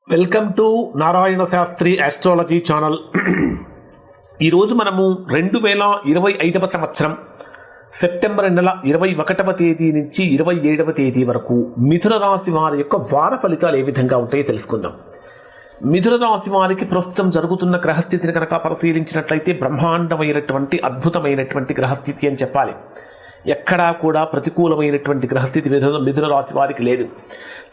Welcome to Narayana Shastri astrology channel. ఈరోజు మనము 2025 సంవత్సరం సెప్టెంబర్ నెల 21వ తేదీ నుంచి 27వ తేదీ వరకు మిథున రాశి వారి యొక్క వార ఫలితాలు ఏ విధంగా ఉంటాయో తెలుసుకుందాం. మిథున రాశి వారికి ప్రస్తుతం జరుగుతున్న గ్రహస్థితిని కనుక పరిశీలించినట్లయితే బ్రహ్మాండమైనటువంటి అద్భుతమైనటువంటి గ్రహస్థితి అని చెప్పాలి. ఎక్కడా కూడా ప్రతికూలమైనటువంటి గ్రహస్థితి మిథున రాశి వారికి లేదు.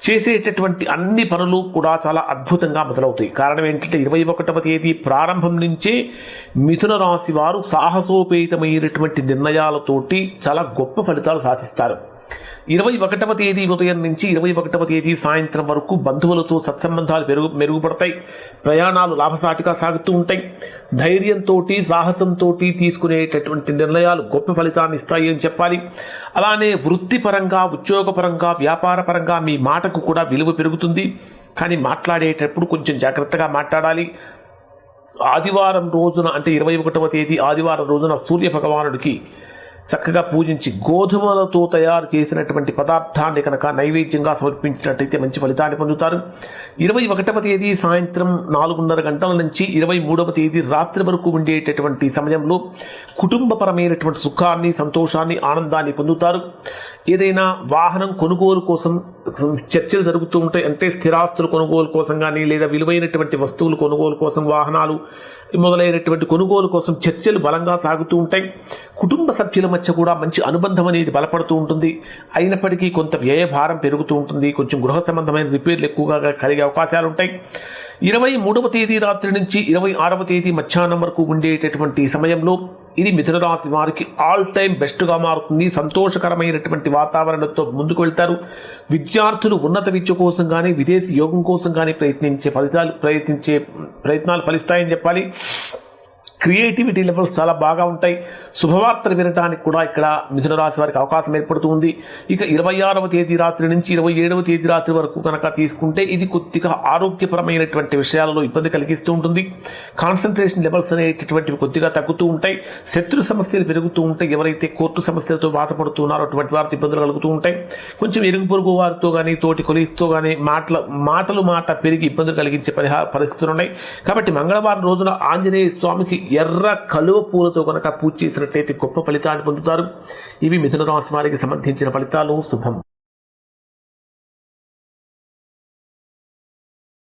చేసేటటువంటి అన్ని పనులు కూడా చాలా అద్భుతంగా మొదలవుతాయి. కారణం ఏంటంటే 21వ తేదీ ప్రారంభం నుంచే మిథున రాశి వారు సాహసోపేతమైనటువంటి నిర్ణయాలతోటి చాలా గొప్ప ఫలితాలు సాధిస్తారు. 21వ తేదీ ఉదయం నుంచి 21వ తేదీ సాయంత్రం వరకు బంధువులతో సత్సంబంధాలు మెరుగుపడతాయి. ప్రయాణాలు లాభసాటిగా సాగుతూ ఉంటాయి. ధైర్యంతో సాహసంతో తీసుకునేటటువంటి నిర్ణయాలు గొప్ప ఫలితాన్ని ఇస్తాయి అని చెప్పాలి. అలానే వృత్తిపరంగా, ఉద్యోగపరంగా, వ్యాపారపరంగా మీ మాటకు కూడా విలువ పెరుగుతుంది. కానీ మాట్లాడేటప్పుడు కొంచెం జాగ్రత్తగా మాట్లాడాలి. ఆదివారం రోజున అంటే 21వ తేదీ ఆదివారం రోజున సూర్య భగవానుడికి చక్కగా పూజించి గోధుమలతో తయారు చేసినటువంటి పదార్థాన్ని కనుక నైవేద్యంగా సమర్పించినట్టయితే మంచి ఫలితాన్ని పొందుతారు. 21వ తేదీ సాయంత్రం 4:30 గంటల నుంచి 23వ తేదీ రాత్రి వరకు ఉండేటటువంటి సమయంలో కుటుంబపరమైనటువంటి సుఖాన్ని, సంతోషాన్ని, ఆనందాన్ని పొందుతారు. ఏదైనా వాహనం కొనుగోలు కోసం చర్చలు జరుగుతూ ఉంటాయి. అంటే స్థిరాస్తుల కొనుగోలు కోసం కానీ, లేదా విలువైనటువంటి వస్తువులు కొనుగోలు కోసం, వాహనాలు మొదలైనటువంటి కొనుగోలు కోసం చర్చలు బలంగా సాగుతూ ఉంటాయి. కుటుంబ సభ్యుల మధ్య కూడా మంచి అనుబంధం అనేది బలపడుతూ ఉంటుంది. అయినప్పటికీ కొంత వ్యయ భారం పెరుగుతూ ఉంటుంది. కొంచెం గృహ సంబంధమైన రిపేర్లు ఎక్కువగా కలిగే అవకాశాలు ఉంటాయి. 23వ తేదీ రాత్రి నుంచి 26వ తేదీ మధ్యాహ్నం వరకు ఉండేటటువంటి సమయంలో ఇది మిథున రాశి వారికి ఆల్ టైమ్ బెస్ట్గా మారుతుంది. సంతోషకరమైనటువంటి వాతావరణంతో ముందుకు వెళ్తారు. విద్యార్థులు ఉన్నత విద్య కోసం కానీ, విదేశీ యోగం కోసం కానీ ప్రయత్నాలు ఫలిస్తాయని చెప్పాలి. క్రియేటివిటీ లెవెల్స్ చాలా బాగా ఉంటాయి. శుభవార్తలు వినడానికి కూడా ఇక్కడ మిథున రాశి వారికి అవకాశం ఏర్పడుతుంది. ఇక 26వ తేదీ రాత్రి నుంచి 27వ తేదీ రాత్రి వరకు కనుక తీసుకుంటే ఇది కొద్దిగా ఆరోగ్యపరమైనటువంటి విషయాలలో ఇబ్బంది కలిగిస్తూ ఉంటుంది. కాన్సన్ట్రేషన్ లెవెల్స్ అనేటటువంటివి కొద్దిగా తగ్గుతూ ఉంటాయి. శత్రు సమస్యలు పెరుగుతూ ఉంటాయి. ఎవరైతే కోర్టు సమస్యలతో బాధపడుతున్నారో అటువంటి వారికి ఇబ్బందులు కలుగుతూ ఉంటాయి. కొంచెం ఇరుగు పొరుగు వారితో కానీ, తోటి కొలీగ్తో కానీ మాట పెరిగి ఇబ్బందులు కలిగించే పరిస్థితులు ఉన్నాయి. కాబట్టి మంగళవారం రోజున ఆంజనేయ స్వామికి ఎర్ర కలువ పూలతో కనుక పూజ చేసినట్టయితే గొప్ప ఫలితాన్ని పొందుతారు. ఇవి మిథున రాశి వారికి సంబంధించిన ఫలితాలు. శుభం.